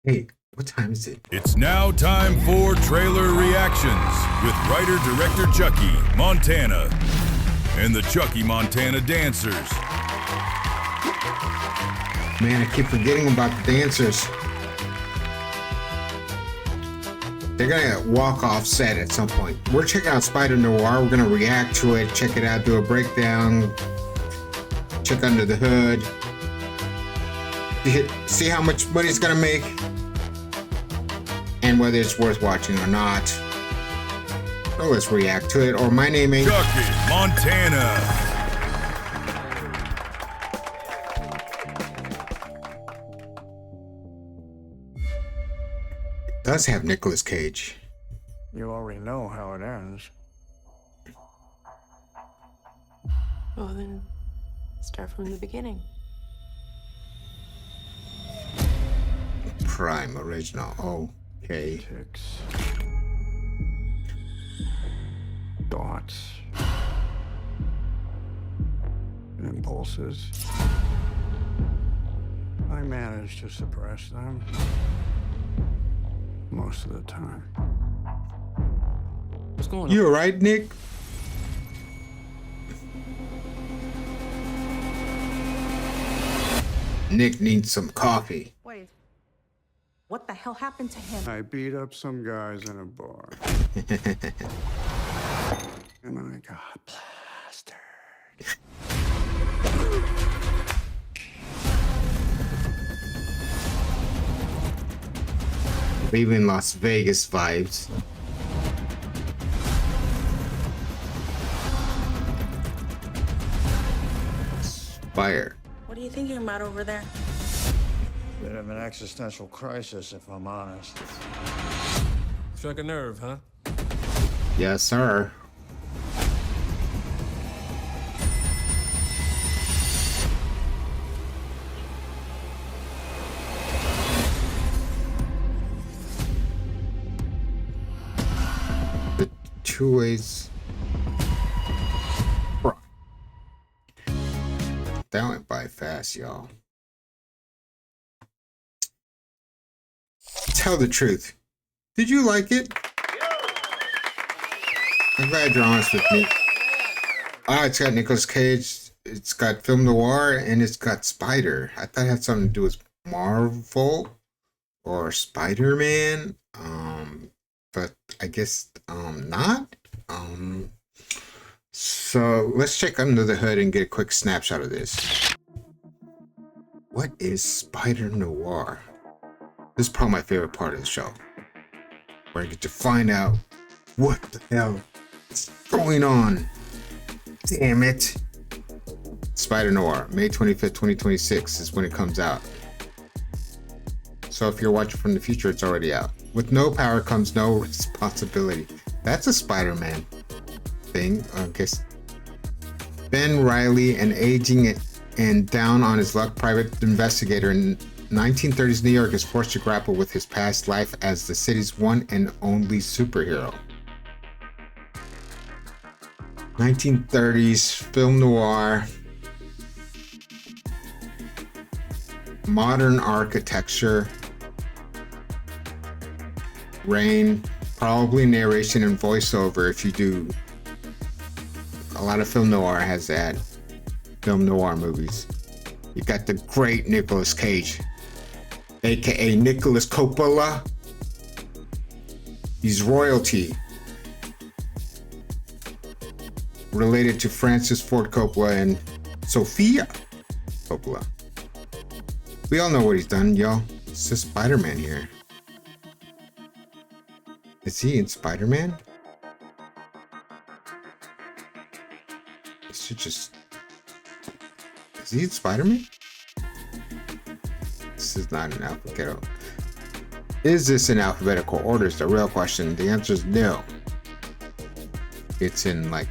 Hey, what time is it? It's now time for trailer reactions with writer-director Chucky Montana and the Chucky Montana dancers. Man, I keep forgetting about the dancers. They're gonna walk off set at some point. We're checking out Spider-Noir. We're gonna react to it, check it out, do a breakdown, check under the hood, see how much money it's gonna make, and whether it's worth watching or not. So let's react to it. Or my name ain't Chucky Montana. Does have Nicolas Cage. You already know how it ends. Well, then start from the beginning. Prime original. Okay. Ticks. Thoughts. Impulses. I manage to suppress them. Most of the time. What's going on? You alright, Nick? Nick needs some coffee. Wait, what the hell happened to him? I beat up some guys in a bar. And I got plastered. Leaving Las Vegas vibes. Fire. What are you thinking about over there? Bit of an existential crisis, if I'm honest. Struck a nerve, huh? Yes, sir. The two ways. That went by fast, y'all. Tell the truth. Did you like it? I'm glad you're honest with me. It's got Nicolas Cage, it's got film noir, and it's got Spider. I thought it had something to do with Marvel or Spider-Man. But I guess not. So let's check under the hood and get a quick snapshot of this. What is Spider-Noir? This is probably my favorite part of the show, where I get to find out what the hell is going on. Damn it. Spider-Noir, May 25th, 2026 is when it comes out. So if you're watching from the future, it's already out. With no power comes no responsibility. That's a Spider-Man thing, I guess. Ben Riley, an aging and down on his luck private investigator in 1930s New York, is forced to grapple with his past life as the city's one and only superhero. 1930s film noir, modern architecture, rain, probably narration and voiceover if you do. A lot of film noir has that. Film noir movies. You got the great Nicolas Cage, aka Nicolas Coppola. He's royalty, related to Francis Ford Coppola and Sofia Coppola. We all know what he's done, y'all. It's just Spider-Man here. Is he in Spider-Man? Is he in Spider-Man? This is not an alphabetical. Is this in alphabetical order is the real question. The answer is no. It's in like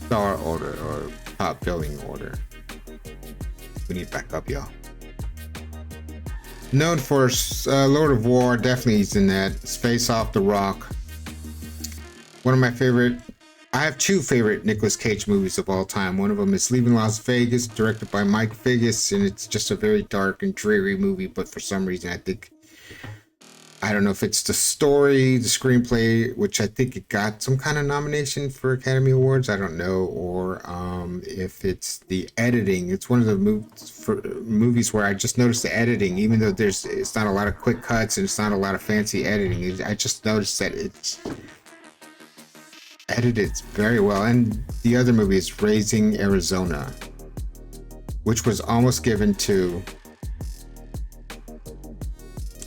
star order or top billing order. We need to back up, y'all. Known for Lord of War, definitely he's in that. Space Off the Rock. One of my favorite. I have two favorite Nicolas Cage movies of all time. One of them is Leaving Las Vegas, directed by Mike Figgis, and it's just a very dark and dreary movie, but for some reason I think I don't know if it's the story, the screenplay, which I think it got some kind of nomination for Academy Awards. I don't know, or if it's the editing. It's one of the movies where I just noticed the editing, even though it's not a lot of quick cuts and it's not a lot of fancy editing. I just noticed that it's edited very well. And the other movie is Raising Arizona, which was almost given to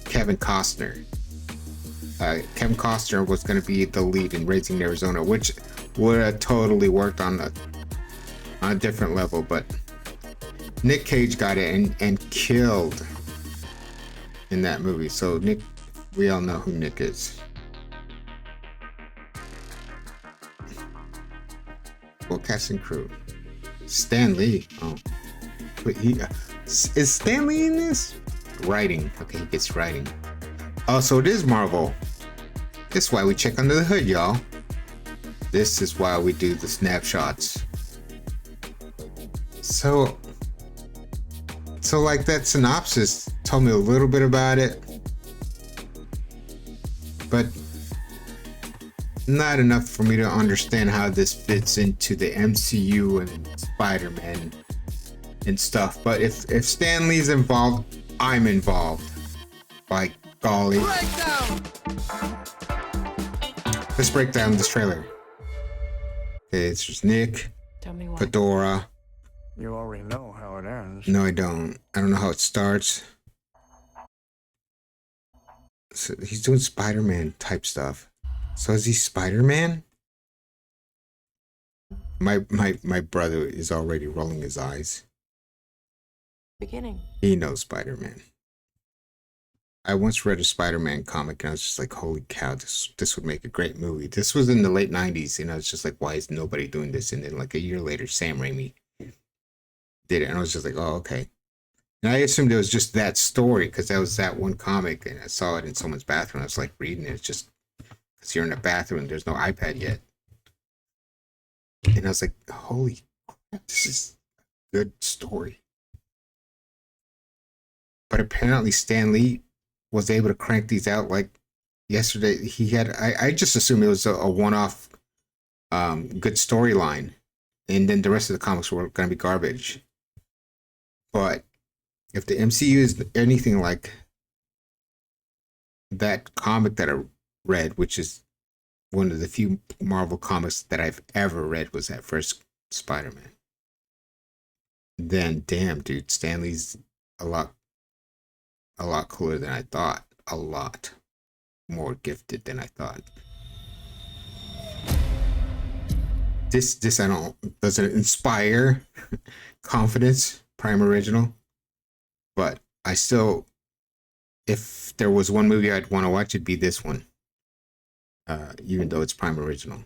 Kevin Costner. Kevin Costner was going to be the lead in Raising Arizona, which would have totally worked on a different level, but Nick Cage got it and killed in that movie. So Nick, we all know who Nick is. Well, cast and crew. Stan Lee. Oh, but is Stan Lee in this? Writing. Okay, he gets writing. Oh, so it is Marvel. This is why we check under the hood, y'all. This is why we do the snapshots. So like that synopsis told me a little bit about it, but not enough for me to understand how this fits into the MCU and Spider-Man and stuff. But if Stan Lee's involved, I'm involved. By golly. Let's break down this trailer. Okay, it's just Nick, Tell me why. Fedora. You already know how it ends. No, I don't. I don't know how it starts. So he's doing Spider-Man type stuff. So is he Spider-Man? My brother is already rolling his eyes. Beginning. He knows Spider-Man. I once read a Spider-Man comic and I was just like, holy cow, this would make a great movie. This was in the late 90s and I was just like, why is nobody doing this? And then like a year later, Sam Raimi did it and I was just like, oh, okay. And I assumed it was just that story because that was that one comic and I saw it in someone's bathroom. I was like reading it. It's just because you're in a bathroom and there's no iPad yet. And I was like, holy crap, this is a good story. But apparently Stan Lee was able to crank these out like yesterday. He had, I just assumed it was a one-off good storyline. And then the rest of the comics were going to be garbage. But if the MCU is anything like that comic that I read, which is one of the few Marvel comics that I've ever read was that first Spider-Man, then damn, dude, Stan Lee's a lot cooler than I thought. A lot more gifted than I thought. This doesn't inspire confidence, Prime Original. But I still, if there was one movie I'd want to watch, it'd be this one. Even though it's Prime Original.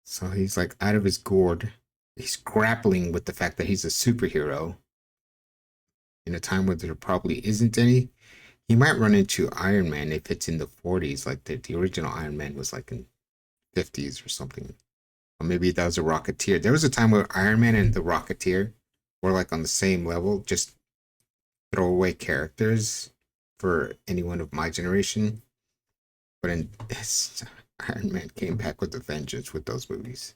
So he's like out of his gourd. He's grappling with the fact that he's a superhero in a time where there probably isn't any. He might run into Iron Man if it's in the 40s, like the original Iron Man was like in 50s or something. Or maybe that was a Rocketeer. There was a time where Iron Man and the Rocketeer were like on the same level, just throwaway characters for anyone of my generation. But in this, Iron Man came back with a vengeance with those movies.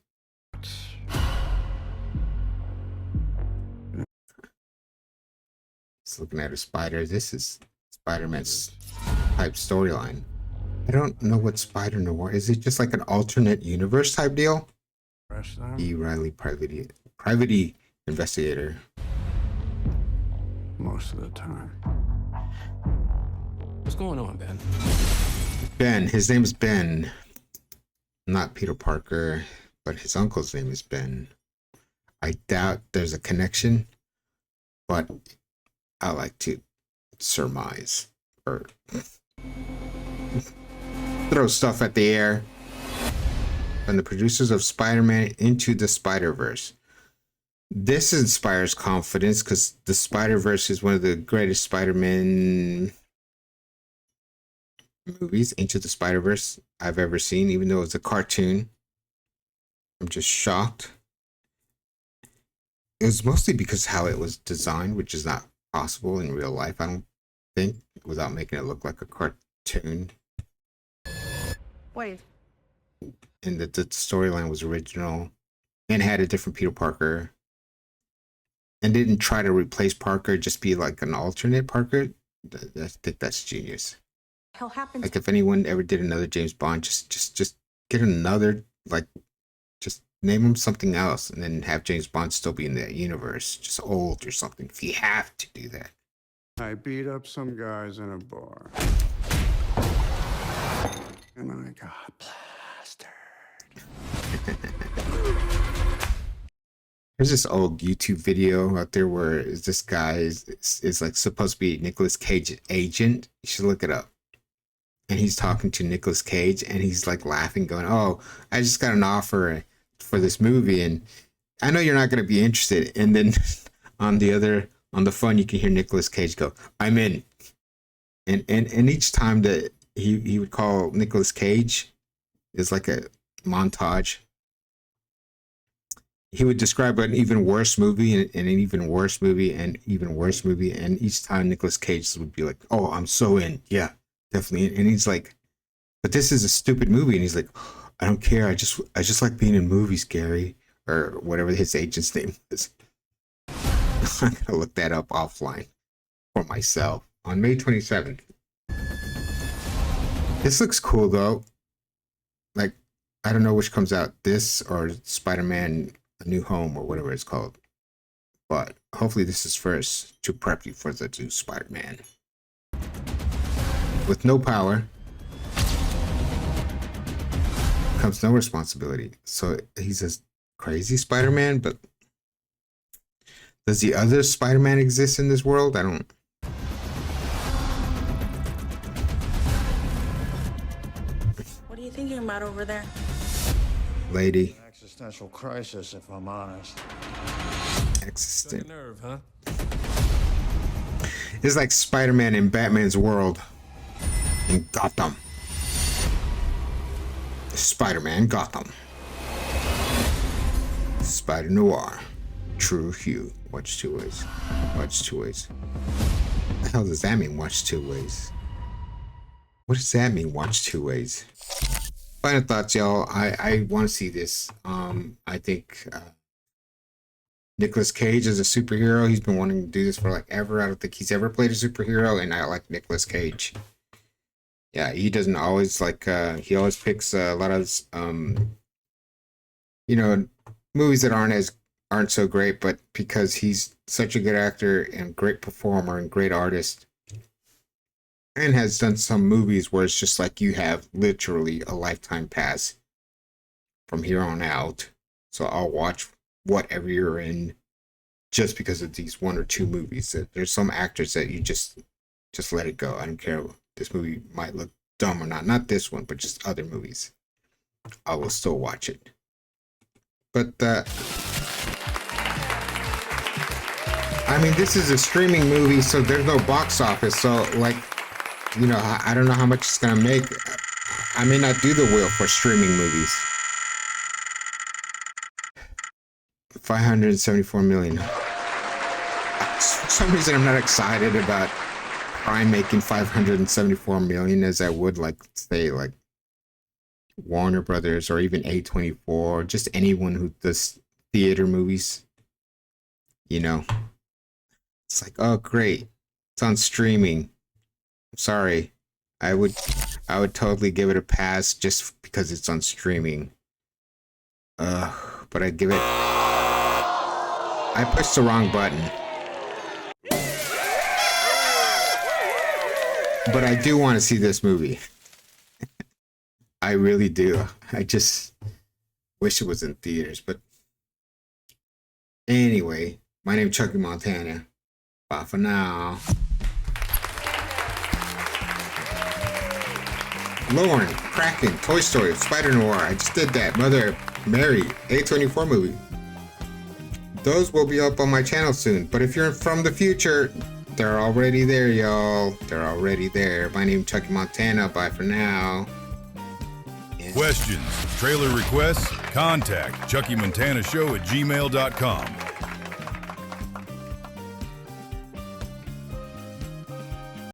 Just looking at a spider. This is Spider-Man's type storyline. I don't know what Spider-Noir is. It just like an alternate universe type deal? E. Riley, private investigator. Most of the time. What's going on, Ben? Ben. His name is Ben. Not Peter Parker, but his uncle's name is Ben. I doubt there's a connection, but I like to surmise or throw stuff at the air. From the producers of Spider-Man Into the Spider-Verse. This inspires confidence because the Spider-Verse is one of the greatest Spider-Man movies, Into the Spider-Verse, I've ever seen, even though it's a cartoon. I'm just shocked. it was mostly because how it was designed, which is not possible in real life, I don't think, without making it look like a cartoon. Wait. And the storyline was original and had a different Peter Parker and didn't try to replace Parker, just be like an alternate Parker. I think that's genius. Hell happened. Like if anyone ever did another James Bond, just get another, like, just name him something else and then have James Bond still be in that universe, just old or something, if you have to do that. I beat up some guys in a bar. And I got plastered. There's this old YouTube video out there where this guy is like supposed to be Nicolas Cage's agent. You should look it up. And he's talking to Nicolas Cage and he's like laughing, going, "Oh, I just got an offer for this movie and I know you're not going to be interested." And then on the phone, you can hear Nicolas Cage go, "I'm in." And each time that he would call Nicolas Cage is like a montage. He would describe an even worse movie and an even worse movie and even worse movie. And each time Nicolas Cage would be like, "Oh, I'm so in. Yeah, definitely." And he's like, "But this is a stupid movie." And he's like, "I don't care. I just like being in movies, Gary," or whatever his agent's name is. I'm going to look that up offline for myself on May 27th. This looks cool though. Like, I don't know which comes out, this or Spider-Man A New Home or whatever it's called. But hopefully this is first to prep you for the new Spider-Man. With no power comes no responsibility. So he's a crazy Spider-Man, but does the other Spider-Man exist in this world? I don't. What are you thinking about over there? Lady. Existential crisis, if I'm honest. Struck a Existent. nerve, huh? It's like Spider-Man in Batman's world in Gotham. Spider-Man Gotham. Spider-Noir. True hue. Watch two ways. Watch two ways. What the hell does that mean, watch two ways? What does that mean, watch two ways? Final thoughts, y'all. I want to see this. I think Nicolas Cage is a superhero. He's been wanting to do this for like ever. I don't think he's ever played a superhero, and I like Nicolas Cage. Yeah, he doesn't always like. He always picks a lot of movies that aren't so great, but because he's such a good actor and great performer and great artist, and has done some movies where it's just like you have literally a lifetime pass from here on out. So I'll watch whatever you're in just because of these one or two movies. There's some actors that you just let it go. I don't care. This movie might look dumb or not. Not this one, but just other movies. I will still watch it. But I mean, this is a streaming movie, so there's no box office. So like, I don't know how much it's gonna make. I may not do the wheel for streaming movies. 574 million. For some reason, I'm not excited about Prime making 574 million as I would, like, say, like Warner Brothers or even A24, or just anyone who does theater movies. It's like, oh great, it's on streaming. I'm sorry, I would totally give it a pass just because it's on streaming. But I give it. I pushed the wrong button. But I do want to see this movie. I really do. I just wish it was in theaters. But anyway, my name's Chucky Montana. Bye for now. Lauren, Kraken, Toy Story, Spider-Noir. I just did that. Mother Mary, A24 movie. Those will be up on my channel soon. But if you're from the future, they're already there, y'all. They're already there. My name's Chucky Montana. Bye for now. Questions, trailer requests, contact ChuckyMontanaShow@gmail.com.